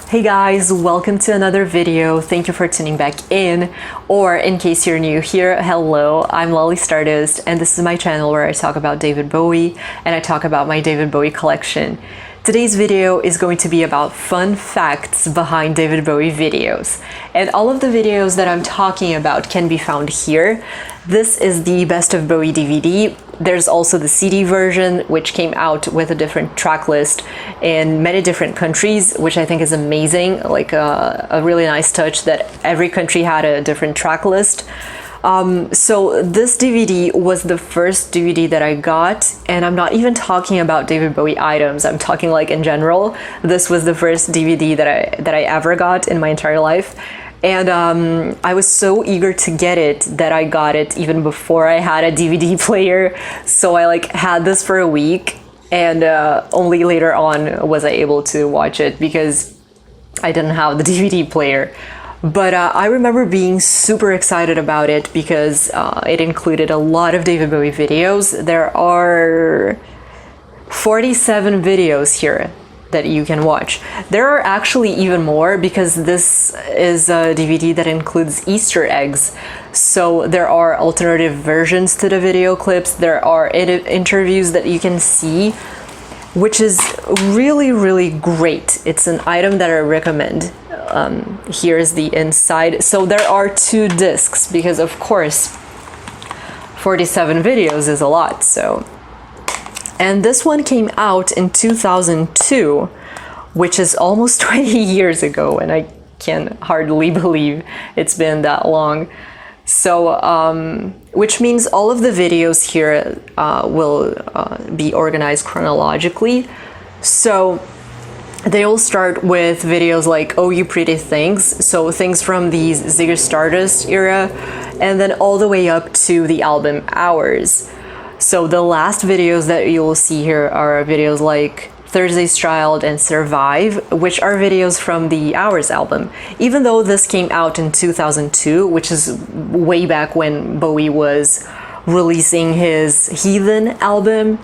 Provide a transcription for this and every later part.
Hey guys, welcome to another video. Thank you for tuning back in, or in case you're new here, hello, I'm Lolly Stardust and this is my channel where I talk about David Bowie and I talk about my David Bowie collection. Today's video is going to be about fun facts behind David Bowie videos. And all of the videos that I'm talking about can be found here. This is the Best of Bowie DVD. There's also the CD version, which came out with a different track list in many different countries, which I think is amazing, like a really nice touch that every country had a different track list. So this DVD was the first DVD that I got, and I'm not even talking about David Bowie items, I'm talking like in general. This was the first DVD that I ever got in my entire life. And I was so eager to get it that I got it even before I had a DVD player. So I like had this for a week, and only later on was I able to watch it because I didn't have the DVD player. But I remember being super excited about it because it included a lot of David Bowie videos. There are 47 videos here that you can watch. There are actually even more because this is a DVD that includes Easter eggs. So there are alternative versions to the video clips. There are interviews that you can see, which is really great. It's an item that I recommend. Here's the inside. So there are 2 discs because of course 47 videos is a lot. So, and this one came out in 2002, which is almost 20 years ago, and I can hardly believe it's been that long. So, which means all of the videos here will be organized chronologically. So they all start with videos like Oh You Pretty Things, so things from the Ziggy Stardust era, and then all the way up to the album Hours. So the last videos that you will see here are videos like Thursday's Child and Survive, which are videos from the Hours album. Even though this came out in 2002, which is way back when Bowie was releasing his Heathen album,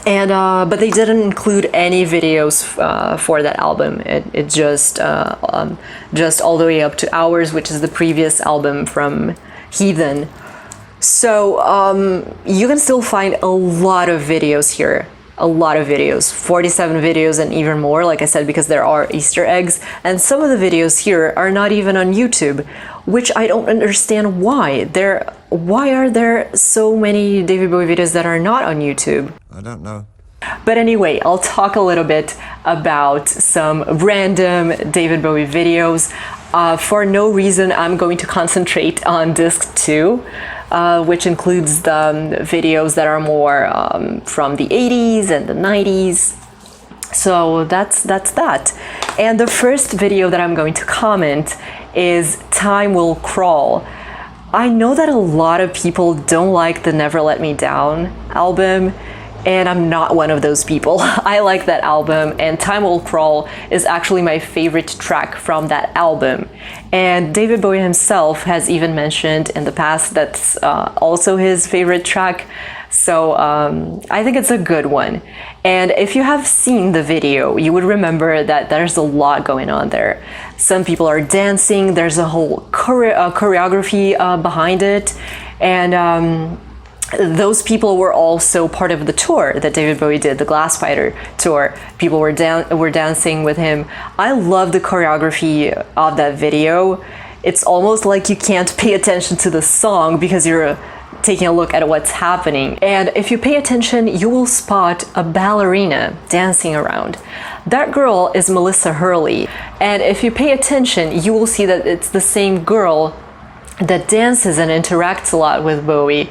and but they didn't include any videos for that album. It just all the way up to Hours, which is the previous album from Heathen. So you can still find a lot of videos here. A lot of videos, 47 videos and even more, like I said, because there are Easter eggs, and some of the videos here are not even on YouTube, which I don't understand why. Why are there so many David Bowie videos that are not on YouTube? I don't know. But anyway, I'll talk a little bit about some random David Bowie videos. For no reason, I'm going to concentrate on disc 2. Which includes the videos that are more from the 80s and the 90s. So that's that. And the first video that I'm going to comment is Time Will Crawl. I know that a lot of people don't like the Never Let Me Down album, and I'm not one of those people. I like that album, and Time Will Crawl is actually my favorite track from that album. And David Bowie himself has even mentioned in the past that's also his favorite track. So I think it's a good one. And if you have seen the video, you would remember that there's a lot going on there. Some people are dancing, there's a whole choreography behind it, and those people were also part of the tour that David Bowie did, the Glass Fighter tour. People were dancing with him. I love the choreography of that video. It's almost like you can't pay attention to the song because you're taking a look at what's happening. And if you pay attention, you will spot a ballerina dancing around. That girl is Melissa Hurley. And if you pay attention, you will see that it's the same girl that dances and interacts a lot with Bowie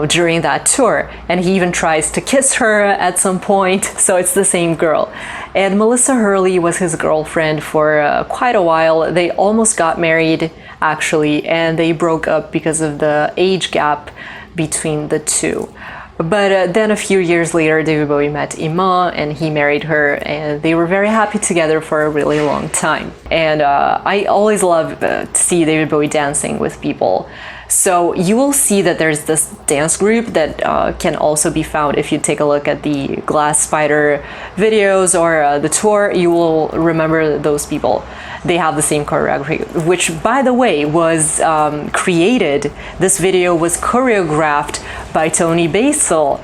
during that tour, and he even tries to kiss her at some point, so it's the same girl. And Melissa Hurley was his girlfriend for quite a while. They almost got married actually, and they broke up because of the age gap between the two. But then a few years later, David Bowie met Iman and he married her, and they were very happy together for a really long time. And I always love to see David Bowie dancing with people. So you will see that there's this dance group that can also be found if you take a look at the Glass Spider videos or the tour. You will remember those people. They have the same choreography, which, by the way, was created. This video was choreographed by Toni Basil.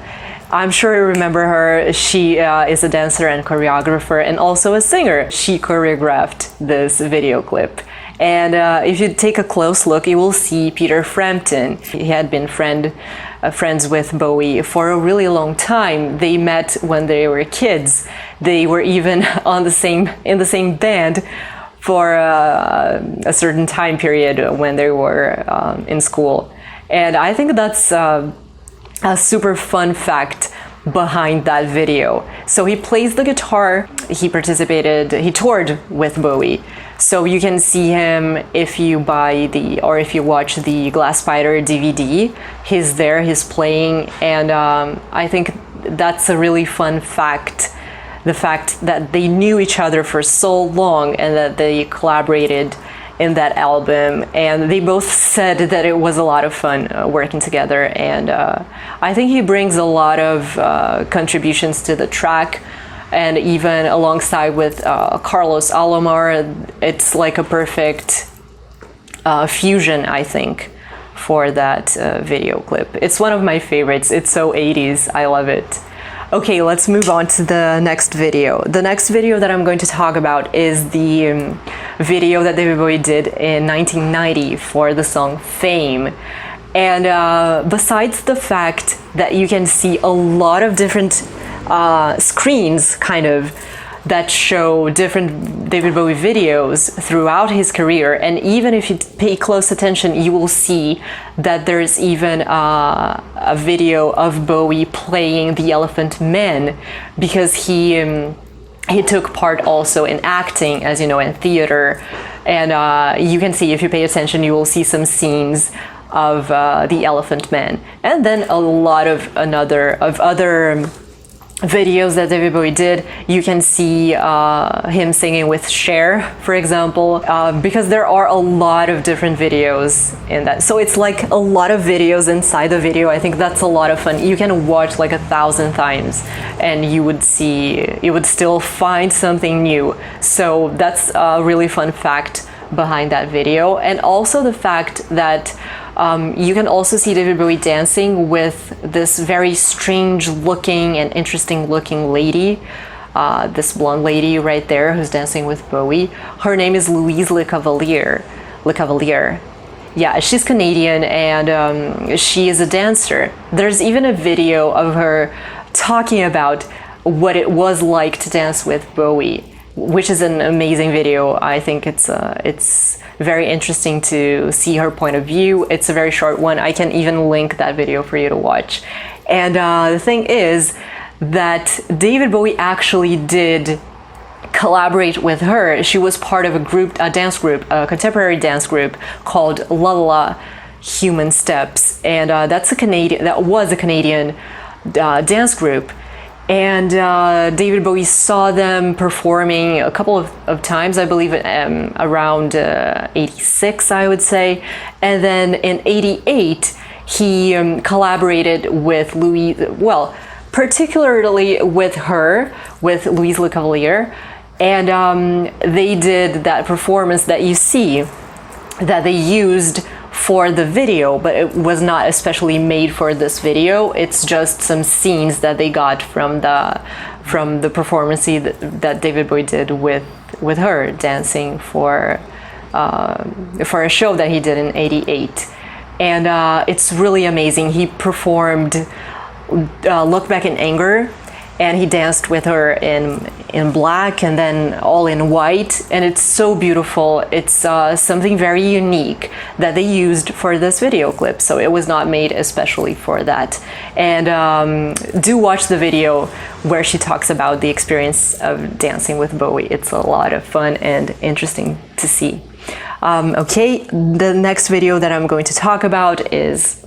I'm sure you remember her. She is a dancer and choreographer and also a singer. She choreographed this video clip. And if you take a close look, you will see Peter Frampton. He had been friends with Bowie for a really long time. They met when they were kids. They were even in the same band for a certain time period when they were in school. And I think that's a super fun fact behind that video. So he plays the guitar, he toured with Bowie. So you can see him if you if you watch the Glass Spider DVD, he's there, he's playing, and I think that's a really fun fact. The fact that they knew each other for so long and that they collaborated in that album, and they both said that it was a lot of fun working together, and I think he brings a lot of contributions to the track, and even alongside with Carlos Alomar, it's like a perfect fusion, I think, for that video clip. It's one of my favorites. It's so 80s. I love it. Okay, let's move on to the next video. The next video that I'm going to talk about is the video that David Bowie did in 1990 for the song Fame. And besides the fact that you can see a lot of different screens kind of that show different David Bowie videos throughout his career, and even if you pay close attention, you will see that there's even a video of Bowie playing the Elephant Man, because he took part also in acting, as you know, in theater. And you can see, if you pay attention, you will see some scenes of the Elephant Man, and then a lot of other videos that David Bowie did. You can see him singing with Cher, for example, because there are a lot of different videos in that. So it's like a lot of videos inside the video. I think that's a lot of fun. You can watch like 1,000 times and you would still find something new. So that's a really fun fact behind that video. And also the fact that you can also see David Bowie dancing with this very strange looking and interesting looking lady, this blonde lady right there who's dancing with Bowie. Her name is Louise Le Cavalier. Yeah, she's Canadian, and she is a dancer. There's even a video of her talking about what it was like to dance with Bowie, which is an amazing video. I think it's very interesting to see her point of view. It's a very short one. I can even link that video for you to watch. And the thing is that David Bowie actually did collaborate with her. She was part of a dance group, a contemporary dance group called La La Human Steps, and that was a Canadian dance group. And David Bowie saw them performing a couple of times, I believe around 86, I would say. And then in 88, he collaborated with particularly with her, with Louise Le Cavalier. And they did that performance that you see, that they used for the video, but it was not especially made for this video. It's just some scenes that they got from the performance that David Bowie did with her dancing for a show that he did in 88. And it's really amazing. He performed Look Back in Anger, and he danced with her in black and then all in white, and it's so beautiful. It's something very unique that they used for this video clip, so it was not made especially for that. And do watch the video where she talks about the experience of dancing with Bowie. It's a lot of fun and interesting to see. Okay, the next video that I'm going to talk about is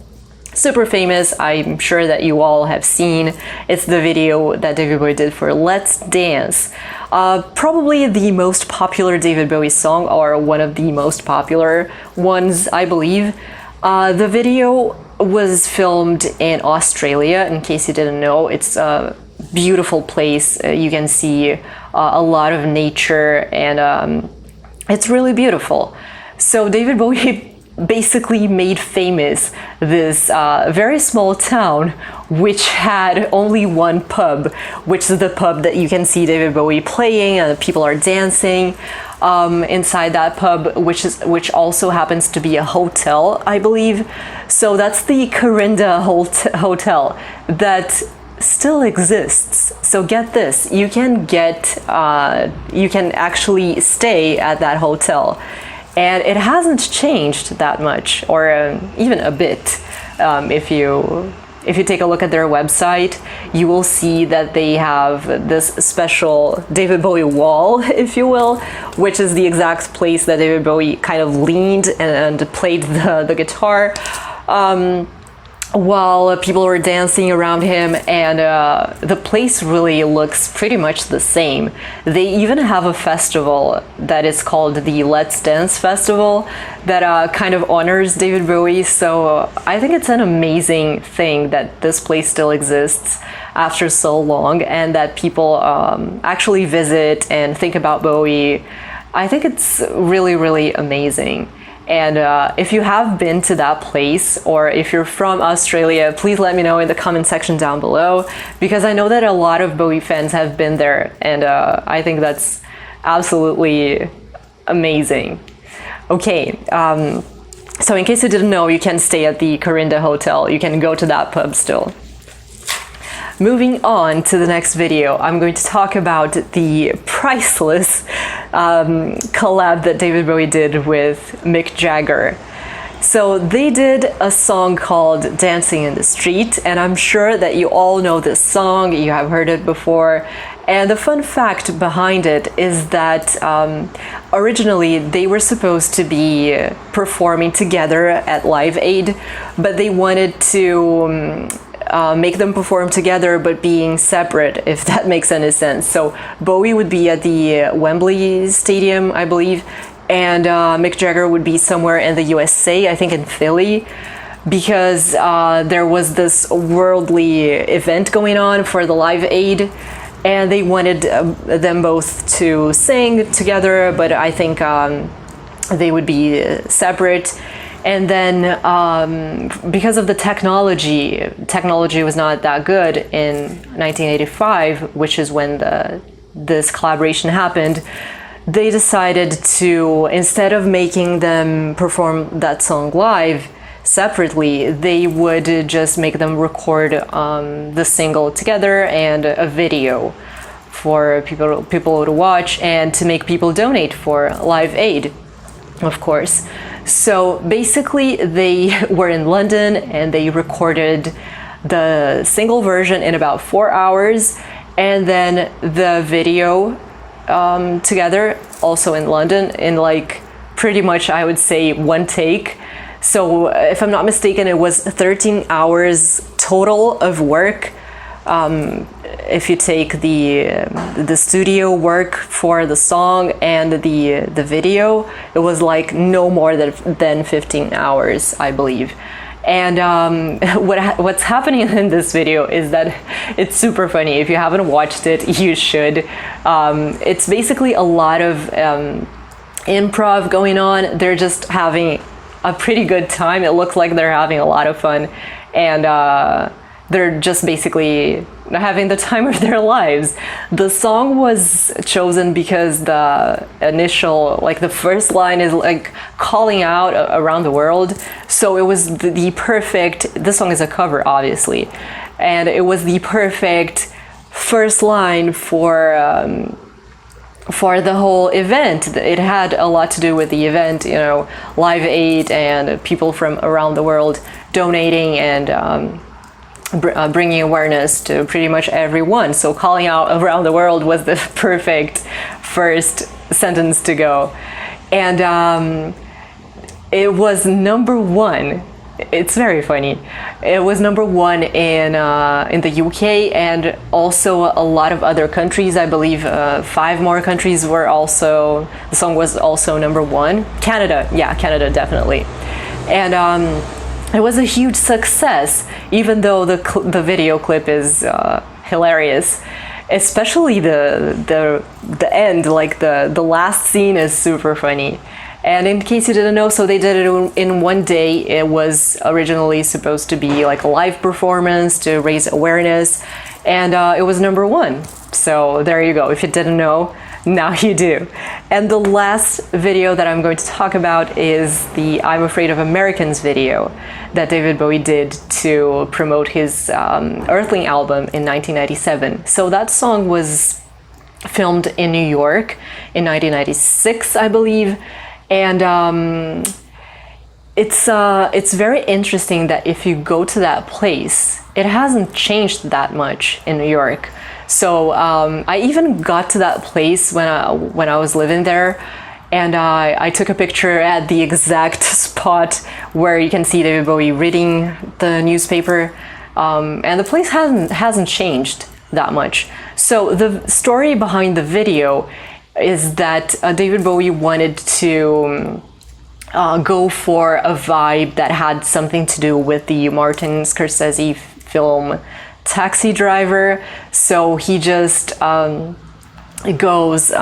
super famous. I'm sure that you all have seen. It's the video that David Bowie did for Let's Dance. Probably the most popular David Bowie song, or one of the most popular ones, I believe. The video was filmed in Australia, in case you didn't know. It's a beautiful place. You can see a lot of nature, and it's really beautiful. So David Bowie basically made famous this very small town which had only one pub, which is the pub that you can see David Bowie playing and people are dancing inside that pub, which also happens to be a hotel, I believe. So that's the Corinda Hotel that still exists. So get this, you can actually stay at that hotel. And it hasn't changed that much, or even a bit. If you take a look at their website, you will see that they have this special David Bowie wall, if you will, which is the exact place that David Bowie kind of leaned and played the guitar while people were dancing around him, and the place really looks pretty much the same. They even have a festival that is called the Let's Dance Festival that kind of honors David Bowie. So I think it's an amazing thing that this place still exists after so long, and that people actually visit and think about Bowie. I think it's really, really amazing. And if you have been to that place, or if you're from Australia, please let me know in the comment section down below, because I know that a lot of Bowie fans have been there, and I think that's absolutely amazing. Okay, so in case you didn't know, you can stay at the Corinda Hotel. You can go to that pub still. Moving on to the next video, I'm going to talk about the priceless collab that David Bowie did with Mick Jagger. So they did a song called Dancing in the Street, and I'm sure that you all know this song, you have heard it before. And the fun fact behind it is that originally they were supposed to be performing together at Live Aid, but they wanted to make them perform together but being separate, if that makes any sense. So Bowie would be at the Wembley Stadium, I believe, and Mick Jagger would be somewhere in the USA, I think in Philly, because there was this worldly event going on for the Live Aid, and they wanted them both to sing together, but I think they would be separate. And then because of the technology was not that good in 1985, which is when this collaboration happened, they decided to, instead of making them perform that song live separately, they would just make them record the single together and a video for people to watch, and to make people donate for Live Aid, of course. So basically they were in London and they recorded the single version in about 4 hours, and then the video together, also in London, in like pretty much, I would say, one take. So if I'm not mistaken, it was 13 hours total of work. If you take the studio work for the song and the video, it was like no more than 15 hours, I believe. And what's happening in this video is that it's super funny. If you haven't watched it, you should. It's basically a lot of improv going on. They're just having a pretty good time. It looks like they're having a lot of fun, and they're just basically having the time of their lives. The song was chosen because the initial, like the first line is like calling out around the world. So it was the perfect, this song is a cover obviously, and it was the perfect first line for the whole event. It had a lot to do with the event, you know, Live Aid and people from around the world donating and bringing awareness to pretty much everyone. So calling out around the world was the perfect first sentence to go. And it was number 1. It's very funny. It was number 1 in the UK, and also a lot of other countries. I believe 5 more countries were also, the song was also number 1. Canada, yeah, Canada definitely. And it was a huge success, even though the video clip is hilarious. Especially the end, like the last scene is super funny. And in case you didn't know, so they did it in one day. It was originally supposed to be like a live performance to raise awareness, and it was #1. So there you go. If you didn't know, now you do. And the last video that I'm going to talk about is the I'm Afraid of Americans video that David Bowie did to promote his Earthling album in 1997. So that song was filmed in New York in 1996, I believe. And it's very interesting that if you go to that place, it hasn't changed that much in New York. So I even got to that place when I was living there, and I took a picture at the exact spot where you can see David Bowie reading the newspaper, and the place hasn't changed that much. So the story behind the video is that David Bowie wanted to go for a vibe that had something to do with the Martin Scorsese film Taxi Driver. So he just goes,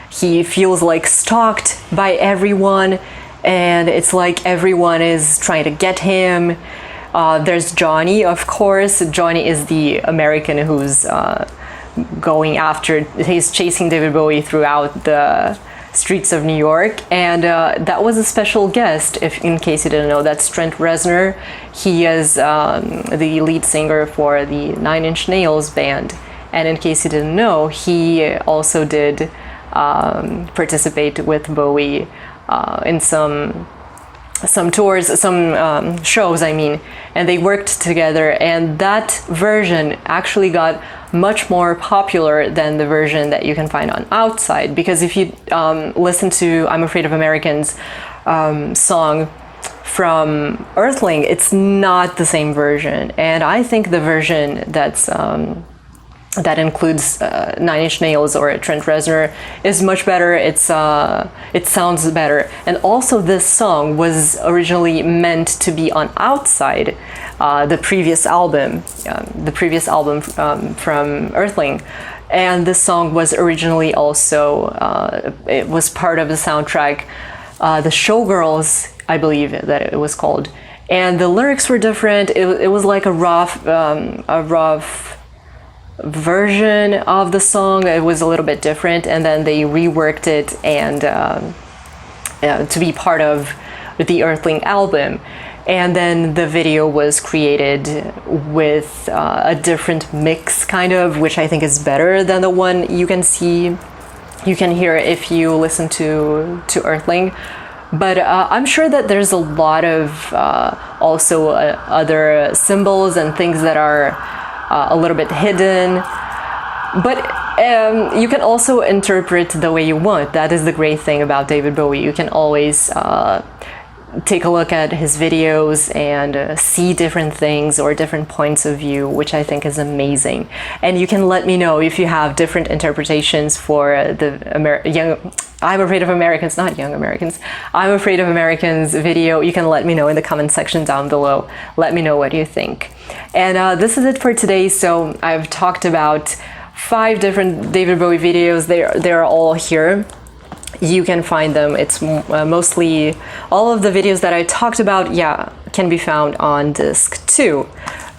he feels like stalked by everyone, and it's like everyone is trying to get him. There's Johnny, of course. Johnny is the American who's going after, he's chasing David Bowie throughout the streets of New York, and that was a special guest, if in case you didn't know. That's Trent Reznor. He is the lead singer for the 9 Inch Nails band, and in case you didn't know, he also did participate with Bowie in some tours, some shows, I mean, and they worked together, and that version actually got much more popular than the version that you can find on Outside, because if you listen to I'm Afraid of Americans song from Earthling, it's not the same version, and I think the version that's that includes 9 Inch Nails or Trent Reznor is much better. It sounds better, and also this song was originally meant to be on Outside, the previous album from Earthling, and this song was originally also it was part of the soundtrack, the Showgirls, I believe that it was called, and the lyrics were different. It was like a rough version of the song. It was a little bit different, and then they reworked it and to be part of the Earthling album. And then the video was created with a different mix, kind of, which I think is better than the one you can hear if you listen to Earthling. But I'm sure that there's a lot of also other symbols and things that are a little bit hidden, but you can also interpret the way you want. That is the great thing about David Bowie. You can always take a look at his videos and see different things or different points of view, which I think is amazing. And you can let me know if you have different interpretations for the I'm Afraid of Americans, not Young Americans, I'm Afraid of Americans video. You can let me know in the comment section down below. Let me know what you think. And this is it for today. So I've talked about 5 different David Bowie videos. They're all here. You can find them. It's mostly all of the videos that I talked about, can be found on disc 2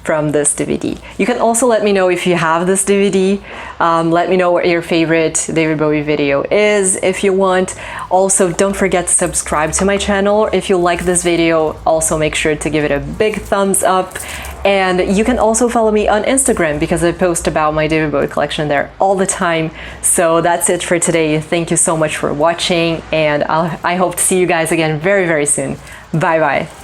from this DVD. You can also let me know if you have this DVD. Let me know what your favorite David Bowie video is if you want. Also, don't forget to subscribe to my channel. If you like this video, also make sure to give it a big thumbs up. And you can also follow me on Instagram, because I post about my David Bowie collection there all the time. So that's it for today. Thank you so much for watching, and I hope to see you guys again very, very soon. Bye bye.